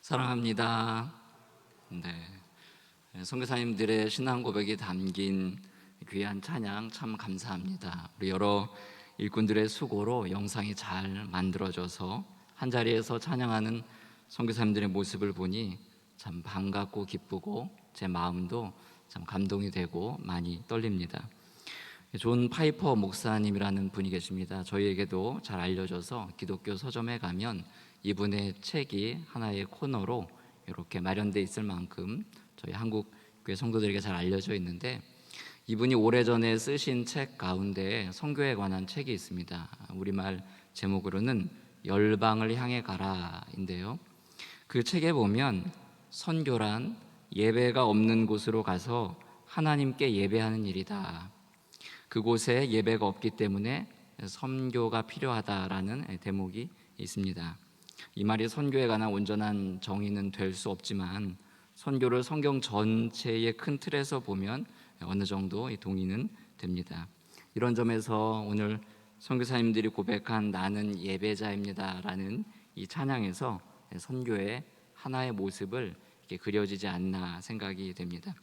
사랑합니다. 네, 선교사님들의 신앙 고백이 담긴 귀한 찬양 참 감사합니다. 우리 여러 일꾼들의 수고로 영상이 잘 만들어져서 한 자리에서 찬양하는 선교사님들의 모습을 보니 참 반갑고 기쁘고 제 마음도 참 감동이 되고 많이 떨립니다. 존 파이퍼 목사님이라는 분이 계십니다. 저희에게도 잘 알려져서 기독교 서점에 가면 이분의 책이 하나의 코너로 이렇게 마련되어 있을 만큼 저희 한국 교회 성도들에게 잘 알려져 있는데, 이분이 오래전에 쓰신 책 가운데 선교에 관한 책이 있습니다. 우리말 제목으로는 열방을 향해 가라인데요, 그 책에 보면 선교란 예배가 없는 곳으로 가서 하나님께 예배하는 일이다, 그곳에 예배가 없기 때문에 선교가 필요하다라는 대목이 있습니다. 이 말이 선교에 관한 온전한 정의는 될 수 없지만 선교를 성경 전체의 큰 틀에서 보면 어느 정도 동의는 됩니다. 이런 점에서 오늘 선교사님들이 고백한 나는 예배자입니다라는 이 찬양에서 선교의 하나의 모습을 이렇게 그려지지 않나 생각이 됩니다.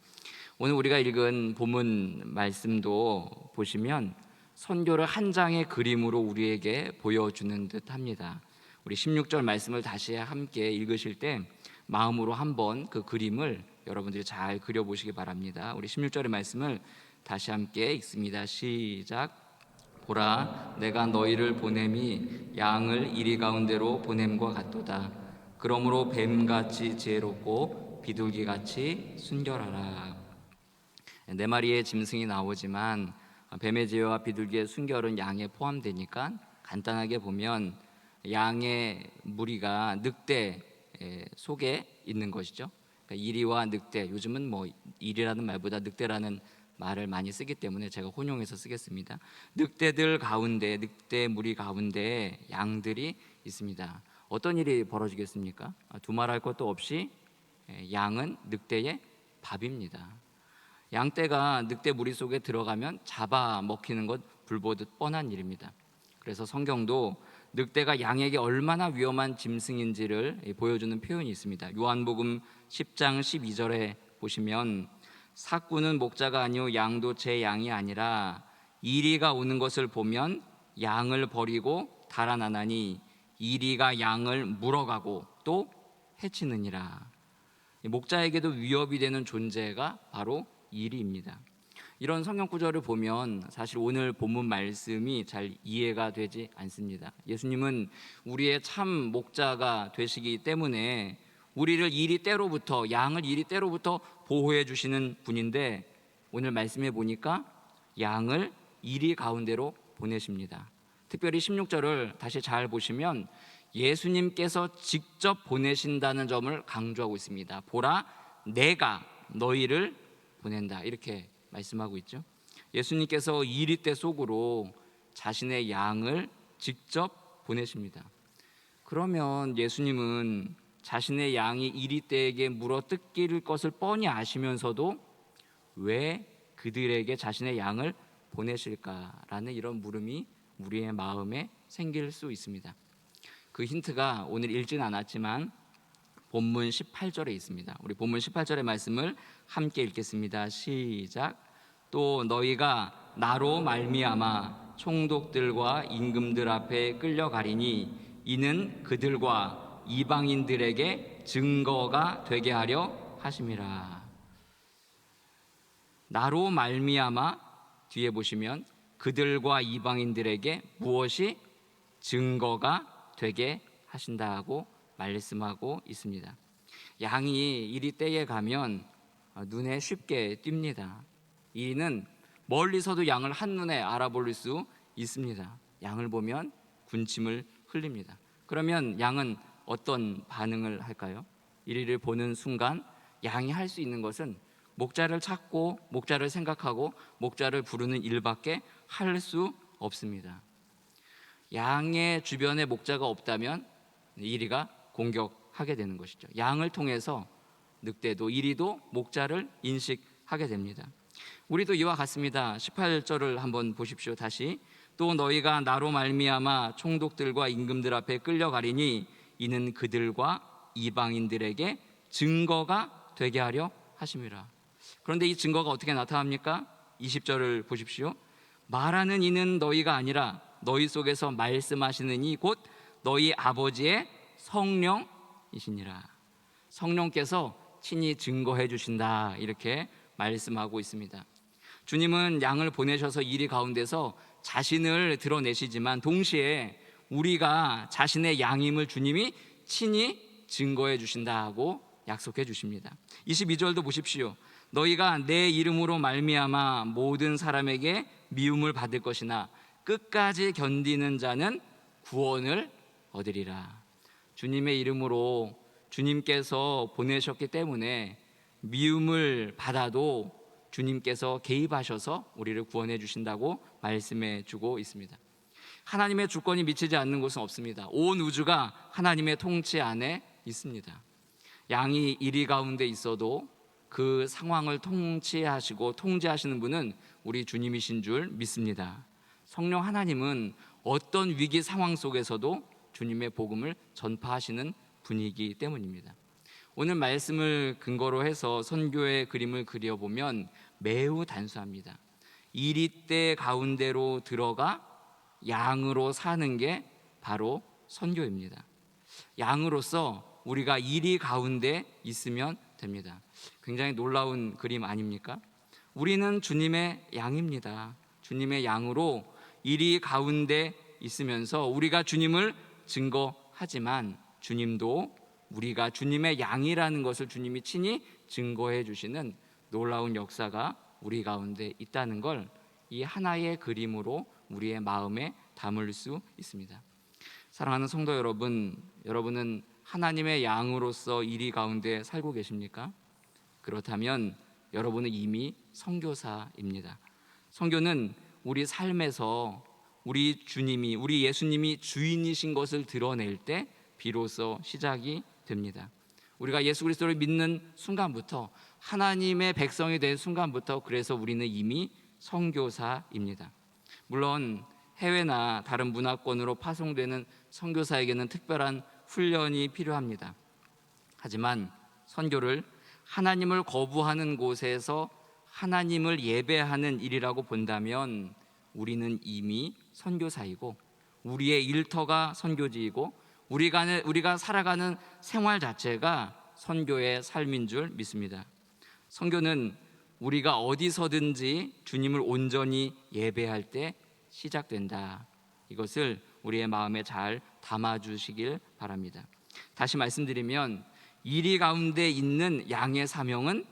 오늘 우리가 읽은 본문 말씀도 보시면 선교를 한 장의 그림으로 우리에게 보여주는 듯합니다. 우리 16절 말씀을 다시 함께 읽으실 때 마음으로 한번 그 그림을 여러분들이 잘 그려보시기 바랍니다. 우리 16절의 말씀을 다시 함께 읽습니다. 시작. 보라, 내가 너희를 보냄이 양을 이리 가운데로 보냄과 같도다. 그러므로 뱀같이 지혜롭고 비둘기같이 순결하라. 네 마리의 짐승이 나오지만 뱀의 지혜와 비둘기의 순결은 양에 포함되니까 간단하게 보면 양의 무리가 늑대 속에 있는 것이죠. 그러니까 이리와 늑대, 요즘은 뭐 이리라는 말보다 늑대라는 말을 많이 쓰기 때문에 제가 혼용해서 쓰겠습니다. 늑대들 가운데, 늑대 무리 가운데 양들이 있습니다. 어떤 일이 벌어지겠습니까? 두말할 것도 없이 양은 늑대의 밥입니다. 양떼가 늑대 무리 속에 들어가면 잡아먹히는 것 불보듯 뻔한 일입니다. 그래서 성경도 늑대가 양에게 얼마나 위험한 짐승인지를 보여주는 표현이 있습니다. 요한복음 10장 12절에 보시면 삭구는 목자가 아니요 양도 제 양이 아니라 이리가 오는 것을 보면 양을 버리고 달아나나니 이리가 양을 물어가고 또 해치느니라. 목자에게도 위협이 되는 존재가 바로 이리입니다. 이런 성경 구절을 보면 사실 오늘 본문 말씀이 잘 이해가 되지 않습니다. 예수님은 우리의 참 목자가 되시기 때문에 우리를 이리 때로부터, 양을 이리 때로부터 보호해 주시는 분인데, 오늘 말씀해 보니까 양을 이리 가운데로 보내십니다. 특별히 16절을 다시 잘 보시면 예수님께서 직접 보내신다는 점을 강조하고 있습니다. 보라, 내가 너희를 보낸다, 이렇게 말씀하고 있죠. 예수님께서 이리떼 속으로 자신의 양을 직접 보내십니다. 그러면 예수님은 자신의 양이 이리떼에게 물어뜯길 것을 뻔히 아시면서도 왜 그들에게 자신의 양을 보내실까라는 이런 물음이 우리의 마음에 생길 수 있습니다. 그 힌트가 오늘 읽지는 않았지만 본문 18절에 있습니다. 우리 본문 18절의 말씀을 함께 읽겠습니다. 시작. 또 너희가 나로 말미암아 총독들과 임금들 앞에 끌려가리니 이는 그들과 이방인들에게 증거가 되게 하려 하심이라. 나로 말미암아, 뒤에 보시면 그들과 이방인들에게 무엇이 증거가 되게 하신다고 말씀하고 있습니다. 양이 이리 떼에 가면 눈에 쉽게 띕니다. 이는 멀리서도 양을 한눈에 알아볼 수 있습니다. 양을 보면 군침을 흘립니다. 그러면 양은 어떤 반응을 할까요? 이리를 보는 순간 양이 할 수 있는 것은 목자를 찾고 목자를 생각하고 목자를 부르는 일밖에 할 수 없습니다. 양의 주변에 목자가 없다면 이리가 공격하게 되는 것이죠. 양을 통해서 늑대도 이리도 목자를 인식하게 됩니다. 우리도 이와 같습니다. 18절을 한번 보십시오. 다시. 또 너희가 나로 말미암아 총독들과 임금들 앞에 끌려가리니 이는 그들과 이방인들에게 증거가 되게 하려 하심이라. 그런데 이 증거가 어떻게 나타납니까? 20절을 보십시오. 말하는 이는 너희가 아니라 너희 속에서 말씀하시는 이 곧 너희 아버지의 성령이시니라. 성령께서 친히 증거해 주신다, 이렇게 말씀하고 있습니다. 주님은 양을 보내셔서 이리 가운데서 자신을 드러내시지만 동시에 우리가 자신의 양임을 주님이 친히 증거해 주신다고 약속해 주십니다. 22절도 보십시오. 너희가 내 이름으로 말미암아 모든 사람에게 미움을 받을 것이나 끝까지 견디는 자는 구원을 얻으리라. 주님의 이름으로 주님께서 보내셨기 때문에 미움을 받아도 주님께서 개입하셔서 우리를 구원해 주신다고 말씀해 주고 있습니다. 하나님의 주권이 미치지 않는 곳은 없습니다. 온 우주가 하나님의 통치 안에 있습니다. 양이 이리 가운데 있어도 그 상황을 통치하시고 통제하시는 분은 우리 주님이신 줄 믿습니다. 성령 하나님은 어떤 위기 상황 속에서도 주님의 복음을 전파하시는 분이기 때문입니다. 오늘 말씀을 근거로 해서 선교의 그림을 그려보면 매우 단순합니다. 이리때 가운데로 들어가 양으로 사는 게 바로 선교입니다. 양으로서 우리가 이리 가운데 있으면 됩니다. 굉장히 놀라운 그림 아닙니까? 우리는 주님의 양입니다. 주님의 양으로 이리 가운데 있으면서 우리가 주님을 증거하지만 주님도 우리가 주님의 양이라는 것을 주님이 친히 증거해 주시는 놀라운 역사가 우리 가운데 있다는 걸 이 하나의 그림으로 우리의 마음에 담을 수 있습니다. 사랑하는 성도 여러분, 여러분은 하나님의 양으로서 이리 가운데 살고 계십니까? 그렇다면 여러분은 이미 선교사입니다. 선교는 우리 삶에서 우리 주님이, 우리 예수님이 주인이신 것을 드러낼 때 비로소 시작이 됩니다. 우리가 예수 그리스도를 믿는 순간부터, 하나님의 백성이 된 순간부터, 그래서 우리는 이미 선교사입니다. 물론 해외나 다른 문화권으로 파송되는 선교사에게는 특별한 훈련이 필요합니다. 하지만 선교를 하나님을 거부하는 곳에서 하나님을 예배하는 일이라고 본다면 우리는 이미 선교사이고, 우리의 일터가 선교지이고, 우리가 살아가는 생활 자체가 선교의 삶인 줄 믿습니다. 선교는 우리가 어디서든지 주님을 온전히 예배할 때 시작된다. 이것을 우리의 마음에 잘 담아주시길 바랍니다. 다시 말씀드리면 이리 가운데 있는 양의 사명은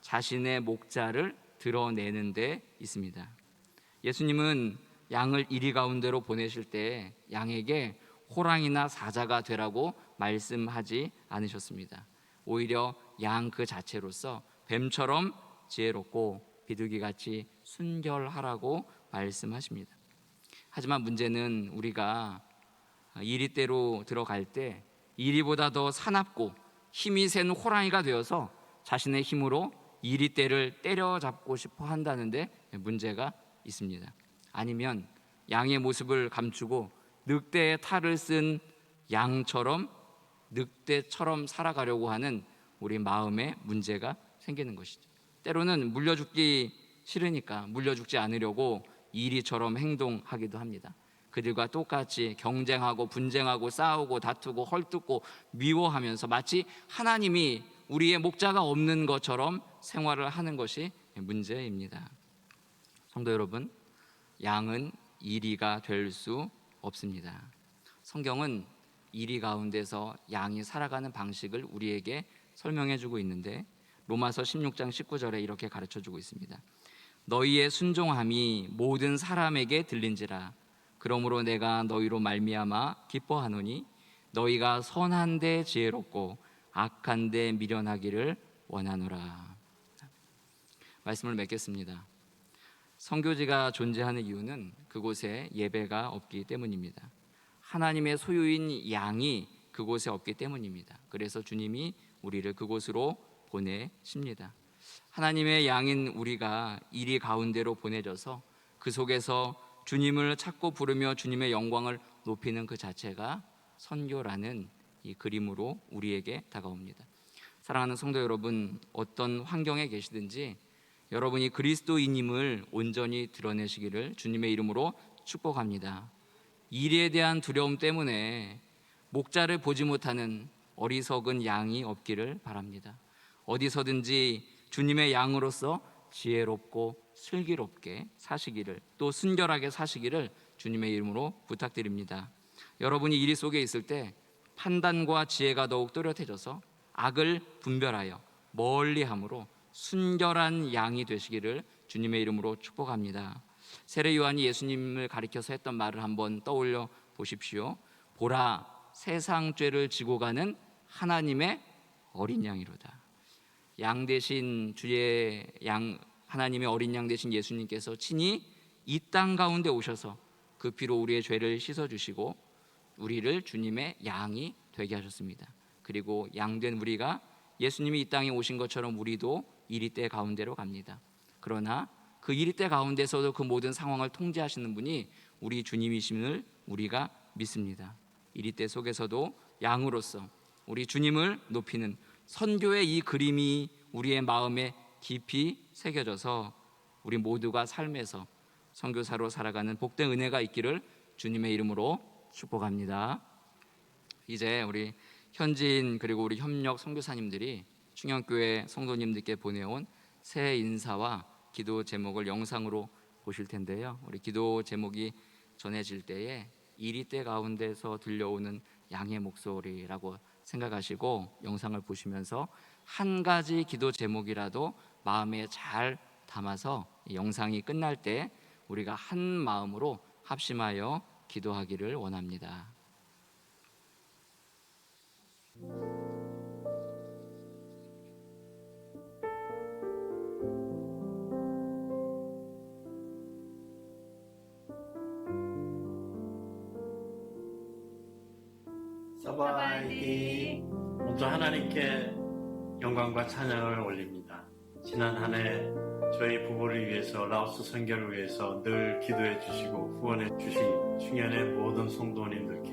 자신의 목자를 드러내는 데 있습니다. 예수님은 양을 이리 가운데로 보내실 때 양에게 호랑이나 사자가 되라고 말씀하지 않으셨습니다. 오히려 양 그 자체로서 뱀처럼 지혜롭고 비둘기같이 순결하라고 말씀하십니다. 하지만 문제는 우리가 이리대로 들어갈 때 이리보다 더 사납고 힘이 센 호랑이가 되어서 자신의 힘으로 이리대를 때려잡고 싶어 한다는데 문제가 있습니다. 아니면 양의 모습을 감추고 늑대의 탈을 쓴 양처럼 늑대처럼 살아가려고 하는 우리 마음에 문제가 생기는 것이죠. 때로는 물려죽기 싫으니까 물려죽지 않으려고 이리처럼 행동하기도 합니다. 그들과 똑같이 경쟁하고 분쟁하고 싸우고 다투고 헐뜯고 미워하면서 마치 하나님이 우리의 목자가 없는 것처럼 생활을 하는 것이 문제입니다. 성도 여러분, 양은 이리가 될 수 없습니다. 성경은 이리 가운데서 양이 살아가는 방식을 우리에게 설명해 주고 있는데 로마서 16장 19절에 이렇게 가르쳐 주고 있습니다. 너희의 순종함이 모든 사람에게 들린지라. 그러므로 내가 너희로 말미암아 기뻐하노니 너희가 선한데 지혜롭고 악한데 미련하기를 원하노라. 말씀을 맺겠습니다. 선교지가 존재하는 이유는 그곳에 예배가 없기 때문입니다. 하나님의 소유인 양이 그곳에 없기 때문입니다. 그래서 주님이 우리를 그곳으로 보내십니다. 하나님의 양인 우리가 이리 가운데로 보내져서 그 속에서 주님을 찾고 부르며 주님의 영광을 높이는 그 자체가 선교라는 이 그림으로 우리에게 다가옵니다. 사랑하는 성도 여러분, 어떤 환경에 계시든지 여러분이 그리스도인임을 온전히 드러내시기를 주님의 이름으로 축복합니다. 일에 대한 두려움 때문에 목자를 보지 못하는 어리석은 양이 없기를 바랍니다. 어디서든지 주님의 양으로서 지혜롭고 슬기롭게 사시기를, 또 순결하게 사시기를 주님의 이름으로 부탁드립니다. 여러분이 일 속에 있을 때 판단과 지혜가 더욱 또렷해져서 악을 분별하여 멀리함으로 순결한 양이 되시기를 주님의 이름으로 축복합니다. 세례 요한이 예수님을 가리켜서 했던 말을 한번 떠올려 보십시오. 보라, 세상 죄를 지고 가는 하나님의 어린 양이로다. 양 대신 주의 양, 하나님의 어린 양 대신 예수님께서 친히 이 땅 가운데 오셔서 그 피로 우리의 죄를 씻어주시고 우리를 주님의 양이 되게 하셨습니다. 그리고 양된 우리가 예수님이 이 땅에 오신 것처럼 우리도 이리때 가운데로 갑니다. 그러나 그 이리때 가운데서도 그 모든 상황을 통제하시는 분이 우리 주님이심을 우리가 믿습니다. 이리때 속에서도 양으로서 우리 주님을 높이는 선교의 이 그림이 우리의 마음에 깊이 새겨져서 우리 모두가 삶에서 선교사로 살아가는 복된 은혜가 있기를 주님의 이름으로 축복합니다. 이제 우리 현지인 그리고 우리 협력 선교사님들이 충영교회 성도님들께 보내온 새해 인사와 기도 제목을 영상으로 보실 텐데요. 우리 기도 제목이 전해질 때에 이리때 가운데서 들려오는 양의 목소리라고 생각하시고 영상을 보시면서 한 가지 기도 제목이라도 마음에 잘 담아서 영상이 끝날 때 우리가 한 마음으로 합심하여 기도하기를 원합니다. 사바이디. 먼저 하나님께 영광과 찬양을 올립니다. 지난 한 해 저희 부부를 위해서, 라오스 선교를 위해서 늘 기도해 주시고 후원해 주신 충현의 모든 성도님들께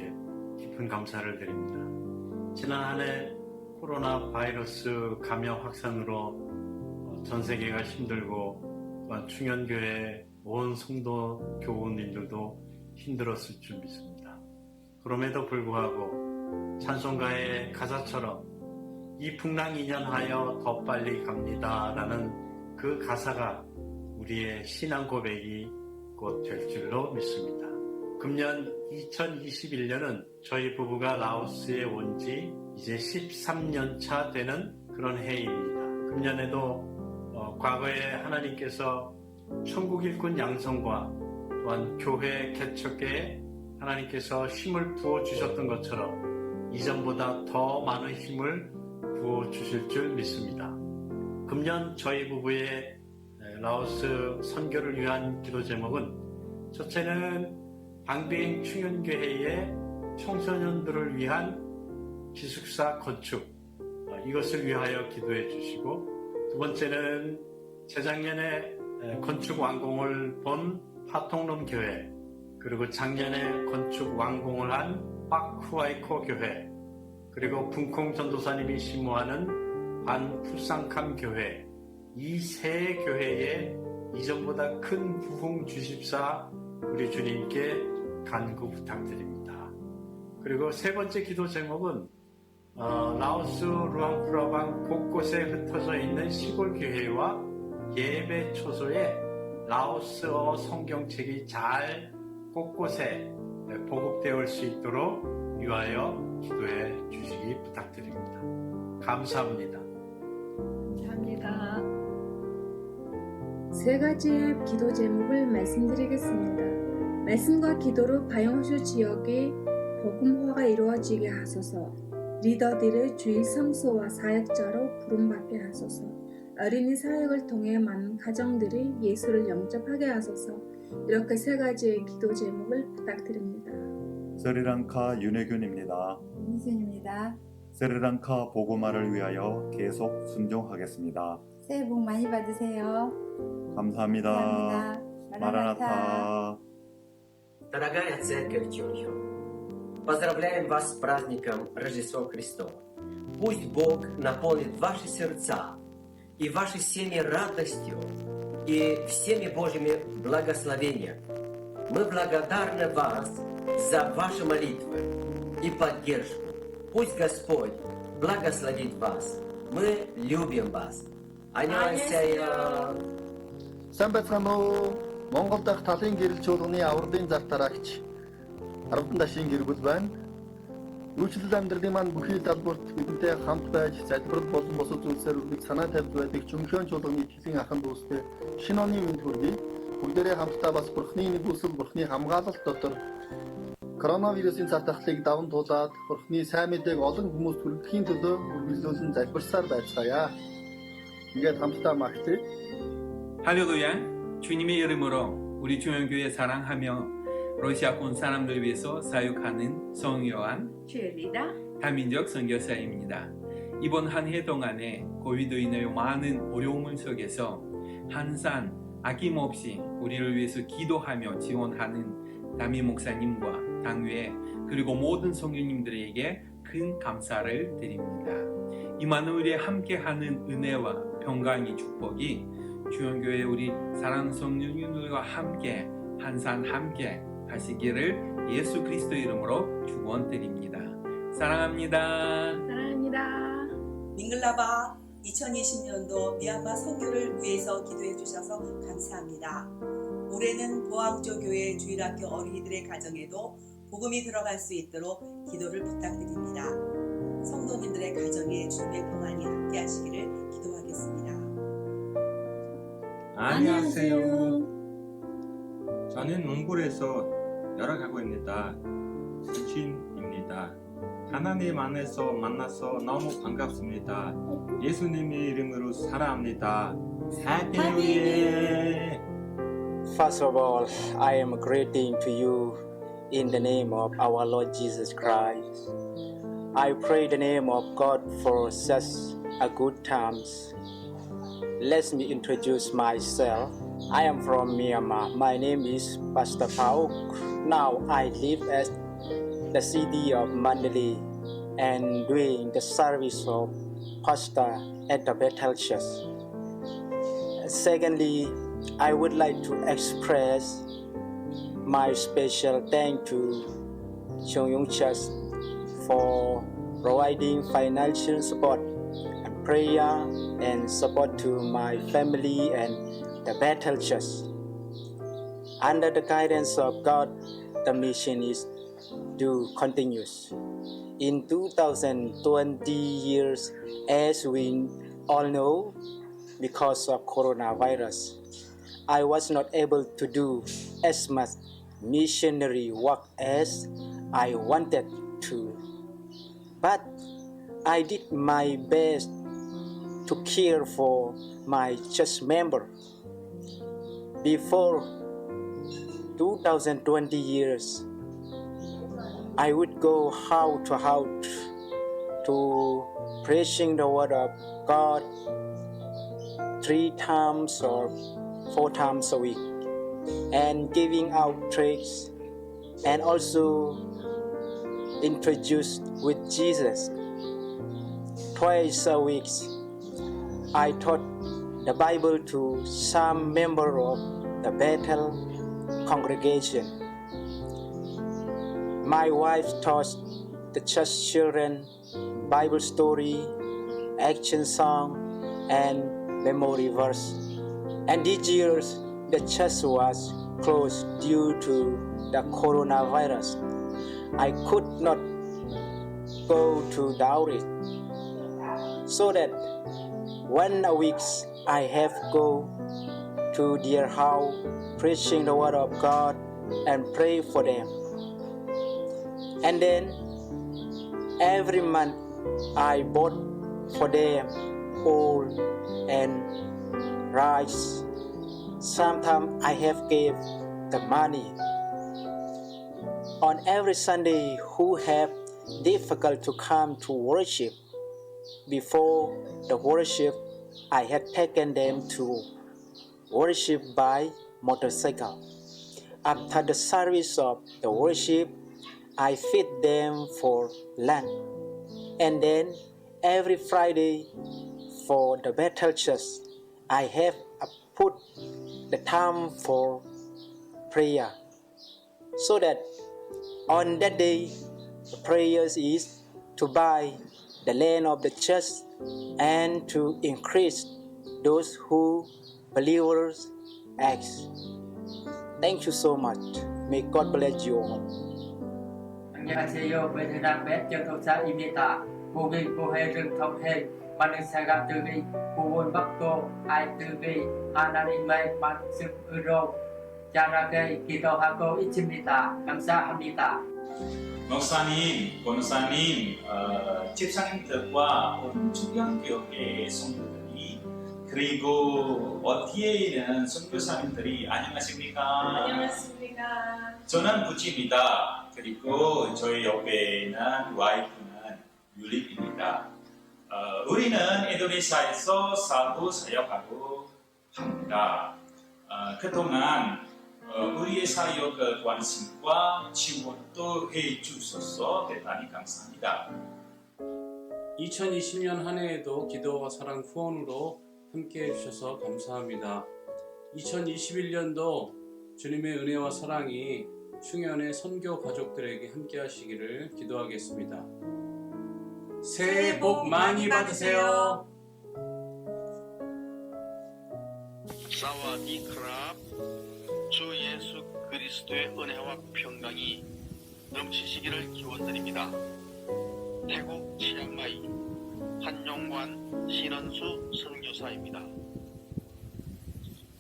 깊은 감사를 드립니다. 지난 한 해 코로나 바이러스 감염 확산으로 전 세계가 힘들고 또한 충현교회 온 성도 교우님들도 힘들었을 줄 믿습니다. 그럼에도 불구하고 찬송가의 가사처럼 이 풍랑 2년 하여 더 빨리 갑니다 라는 그 가사가 우리의 신앙 고백이 곧 될 줄로 믿습니다. 금년 2021년은 저희 부부가 라오스에 온 지 이제 13년 차 되는 그런 해입니다. 금년에도 과거에 하나님께서 천국 일꾼 양성과 또한 교회 개척에 하나님께서 힘을 부어주셨던 것처럼 이전보다 더 많은 힘을 부어주실 줄 믿습니다. 금년 저희 부부의 라오스 선교를 위한 기도 제목은 첫째는 방배인 충현교회의 청소년들을 위한 기숙사 건축, 이것을 위하여 기도해 주시고, 두 번째는 재작년에 건축 완공을 본 파통룸 교회, 그리고 작년에 건축 완공을 한 박후아이코 교회, 그리고 분콩 전도사님이 심호하는 반푸상캄 교회, 이 세 교회에 이전보다 큰 부흥 주십사 우리 주님께 간구 부탁드립니다. 그리고 세 번째 기도 제목은 라오스 루앙프라방 곳곳에 흩어져 있는 시골 교회와 예배 초소에 라오스어 성경책이 잘 곳곳에 보급되어 수 있도록 위하여 기도해 주시기 부탁드립니다. 감사합니다. 감사합니다. 세 가지의 기도 제목을 말씀드리겠습니다. 말씀과 기도로 바영수 지역의 복음화가 이루어지게 하소서. 리더들의 주일 성소와 사역자로 부름받게 하소서. 어린이 사역을 통해 많은 가정들이 예수를 영접하게 하소서. 이렇게 세 가지의 기도 제목을 부탁드립니다. 스리랑카 윤혜균입니다. 민순입니다. 스리랑카 복음화를 위하여 계속 순종하겠습니다. 새해 복 많이 받으세요. 감사합니다. 감사합니다. 마라나타. Дорогая Церковь Тюнхё, Поздравляем вас с праздником Рождества Христова. Пусть Бог наполнит ваши сердца и ваши семьи радостью и всеми Божьими благословениями. Мы благодарны вас за ваши молитвы и поддержку. Пусть Господь благословит вас. Мы любим вас. 안녕하세요. Сайн байцгаана уу? Монгол дахь талын гэрэл чуулганы авралын зар тараагч Аравдан дашийн гэргүүл байна. Үйлчлэл амьдралын маань бүхий талбарт бидэнтэй хамт байж залбирал болон бусад зүйлсээр үргэлж санаа тавьж байдаг Чөмхөн чуулганы итгэлийн ахын дүүстэй шинэ оны үнд хүргэе. Бүгдээрээ хамтдаа бас Бурхны нэгүсэл, Бурхны хамгаалалт дотор коронавирусын цар тахлыг даван туулаад Бурхны сайн мэдээг олон хүмүүст хүргэхийн төлөө үргэлжлүүлэн залбирсаар байцгаая. ингээд 함수다 마크트. 할렐루야. 주님의 이름으로 우리 중앙교회 사랑하며 러시아권 사람들 위해서 사역하는 성요한 주엘이다. 다민족 선교사입니다. 이번 한 해 동안에 코비드로 인하여 많은 어려움 속에서 항상 아낌없이 우리를 위해서 기도하며 지원하는 담임 목사님과 당회 그리고 모든 성도님들에게 큰 감사를 드립니다. 이마누엘이 함께하는 은혜와 평강의 축복이 주영교회 우리 사랑 성도님들과 함께 항상 함께 하시기를 예수 그리스도 이름으로 축원드립니다. 사랑합니다. 사랑합니다. 밍글라바 2020년도 미얀마 선교를 위해서 기도해 주셔서 감사합니다. 올해는 보항조 교회 주일학교 어린이들의 가정에도 복음이 들어갈 수 있도록 기도를 부탁드립니다. 성도님들의 가정에 주님의 평안이 함께 하시기를 기도하겠습니다. 안녕하세요. 저는 몽골에서 열악하고 있습니다. 수진입니다. 하나님 안에서 만나서 너무 반갑습니다. 예수님의 이름으로 사랑합니다. Happy New Year! First of all, I am greeting to you in the name of our Lord Jesus Christ. I pray the name of God for such a good times. Let me introduce myself. I am from Myanmar. My name is Pastor Pauk. Now I live at the city of Mandalay and doing the service of pastor at the Bethel Church. Secondly, I would like to express my special thanks to Chongyong Church for providing financial support and prayer and support to my family and the Bethel Church. Under the guidance of God, the mission is to continue. In 2020 years, as we all know, because of coronavirus, I was not able to do as much missionary work as I wanted to. But I did my best to care for my church member. Before 2020 years, I would go house to house to preaching the word of God 3 times or 4 times a week and giving out tracts and also introduced with Jesus. Twice a week, I taught the Bible to some member of the Bethel congregation. My wife taught the church children Bible story, action song, and memory verse. And these years, the church was closed due to the coronavirus. I could not go to the outreach, so that 1 a week I have go to their house, preaching the word of God and pray for them. And then every month I bought for them oil and rice. Sometimes I have gave the money. On every Sunday, who have difficult to come to worship, before the worship, I had taken them to worship by motorcycle. After the service of the worship, I feed them for lunch. And then every Friday for the Bethel Church, I have put the time for prayer. So that on that day, the prayers is to buy the land of the church and to increase those who believers ask. Thank you so much. May God bless you all. 안녕하세요. 베트남 백정독사입니다. 고기 구해를 통해 많은 사람들이 구원받고 아이들이 하나님의 말씀으로 자라게 기도하고 있습니다. 감사합니다. 목사님, 권사님, 집사님들과 온 충경교회 성도들이 그리고 어디에 있는 선교사님들이 안녕하십니까? 안녕하십니까? 저는 부지입니다. 그리고 저희 옆에 있는 와이프는 유립입니다. 우리는 인도네시아에서 사도 사역하고 합니다. 그동안 우리의 사역 관심과 지원도 해주셔서 대단히 감사합니다. 2020년 한 해에도 기도와 사랑 후원으로 함께 해주셔서 감사합니다. 2021년도 주님의 은혜와 사랑이 충현의 선교 가족들에게 함께 하시기를 기도하겠습니다. 새해 복 많이 받으세요. 사와디크랍. 주 예수 그리스도의 은혜와 평강이 넘치시기를 기원드립니다. 태국 치앙마이 한용관 신원수 선교사입니다.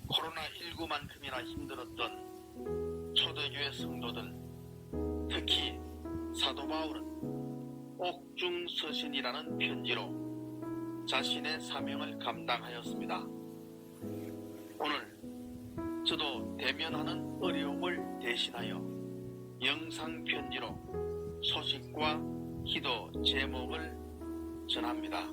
코로나19만큼이나 힘들었던 초대교회 성도들, 특히 사도 바울은 옥중서신이라는 편지로 자신의 사명을 감당하였습니다. 오늘 저도 대면하는 어려움을 대신하여 영상 편지로 소식과 기도 제목을 전합니다.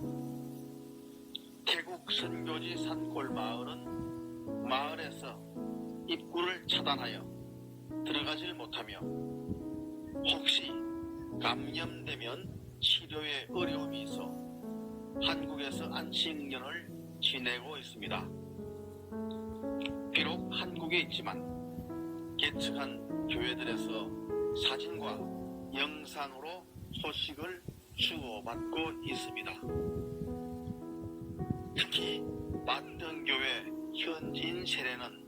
태국 선교지 산골 마을은 마을에서 입구를 차단하여 들어가질 못하며 혹시 감염되면 치료에 어려움이 있어 한국에서 안식년을 지내고 있습니다. 비록 한국에 있지만 개척한 교회들에서 사진과 영상으로 소식을 주고받고 있습니다. 특히 만등교회 현지인 세례는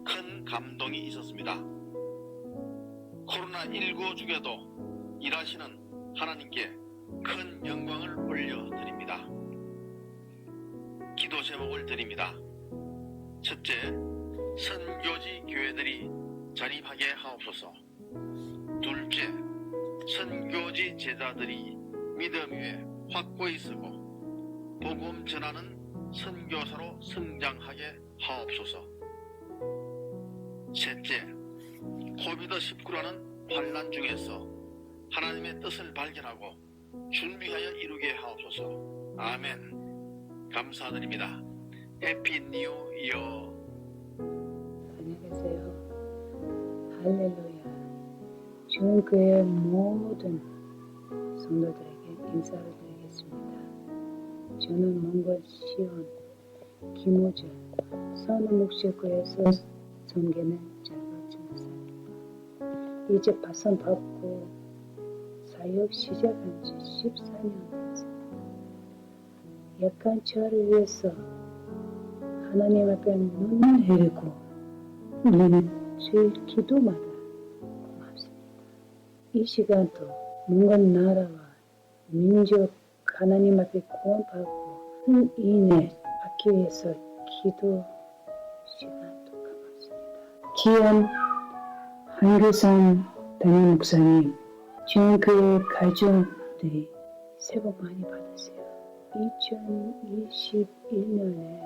큰 감동이 있었습니다. 코로나19 중에도 일하시는 하나님께 큰 영광을 올려드립니다. 기도 제목을 드립니다. 첫째, 선교지 교회들이 자립하게 하옵소서. 둘째, 선교지 제자들이 믿음 위에 확고히 서고 복음 전하는 선교사로 성장하게 하옵소서. 셋째, 코비드19라는 환난 중에서 하나님의 뜻을 발견하고 준비하여 이루게 하옵소서. 아멘. 감사드립니다. 해피 뉴 이어. 안녕하세요. 할렐루야. 주님교회 모든 성도들에게 인사를 드리겠습니다. 저는 몽골 시온 김호준 선우목실교회에서 섬기는 짧은 전도사입니다. 이제 파선 받고 사역 시작한 지 14년 됐습니다. 약한 저를 위해서 하나님 앞에 눈을 흘리고 매일 기도마다 고맙습니다. 이 시간도 먼 나라와 민족 하나님 앞에 구원받고 큰 인을 받기 위해서 기도 시간도 고맙습니다. 귀한 한교산 담임 목사님, 주님교회 가족들이 새해 복 많이 받으세요. 2021년에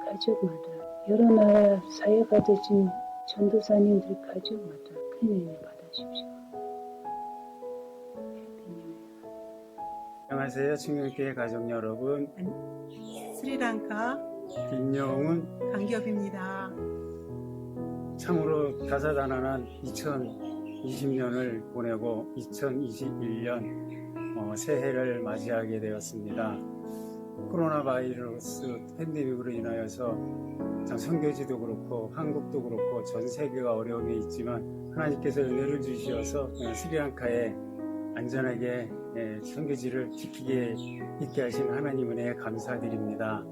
가족마다 여러 나라 사역하신 전도사님들 가족마다 큰 은혜 받으십시오. 안녕하세요. 충격교회 가족 여러분. 스리랑카 김영훈 강기업입니다. 참으로 다사다난한 2020 20년을 보내고 2021년 새해를 맞이하게 되었습니다. 코로나 바이러스 팬데믹으로 인하여서 참 선교지도 그렇고 한국도 그렇고 전 세계가 어려움이 있지만 하나님께서 은혜를 주셔서 스리랑카에 안전하게 선교지를 지키게 있게 하신 하나님 은혜에 감사드립니다.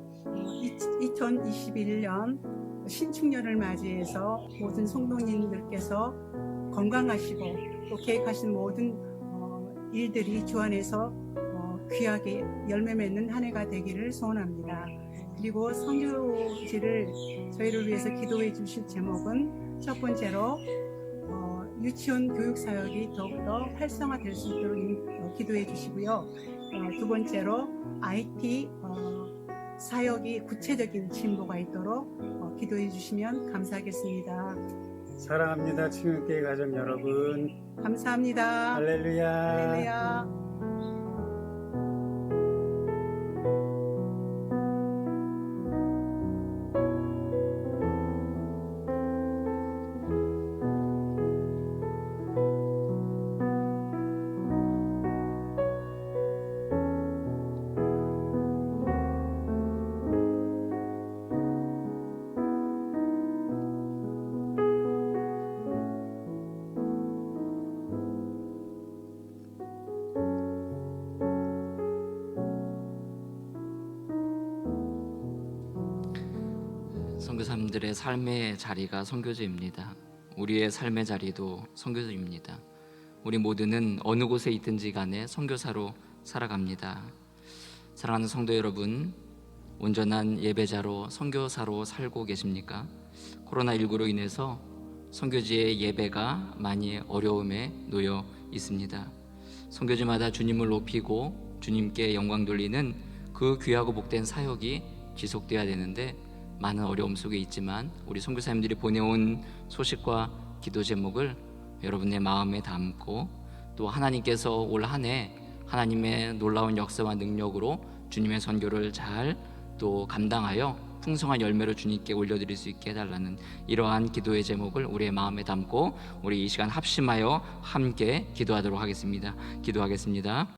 2021년 신축년을 맞이해서 모든 성도님들께서 건강하시고 또 계획하신 모든 일들이 주 안에서 귀하게 열매 맺는 한 해가 되기를 소원합니다. 그리고 선교지를 저희를 위해서 기도해 주실 제목은 첫 번째로 유치원 교육 사역이 더욱더 활성화될 수 있도록 기도해 주시고요. 두 번째로 IT 사역이 구체적인 진보가 있도록 기도해 주시면 감사하겠습니다. 사랑합니다. 충영교회 가족 여러분. 감사합니다. 할렐루야. 할렐루야. 선교사님들의 삶의 자리가 선교지입니다. 우리의 삶의 자리도 선교지입니다. 우리 모두는 어느 곳에 있든지 간에 선교사로 살아갑니다. 사랑하는 성도 여러분, 온전한 예배자로 선교사로 살고 계십니까? 코로나19로 인해서 선교지의 예배가 많이 어려움에 놓여 있습니다. 선교지마다 주님을 높이고 주님께 영광 돌리는 그 귀하고 복된 사역이 지속돼야 되는데 많은 어려움 속에 있지만 우리 선교사님들이 보내온 소식과 기도 제목을 여러분의 마음에 담고 또 하나님께서 올 한 해 하나님의 놀라운 역사와 능력으로 주님의 선교를 잘 또 감당하여 풍성한 열매로 주님께 올려드릴 수 있게 해달라는 이러한 기도의 제목을 우리의 마음에 담고 우리 이 시간 합심하여 함께 기도하도록 하겠습니다. 기도하겠습니다.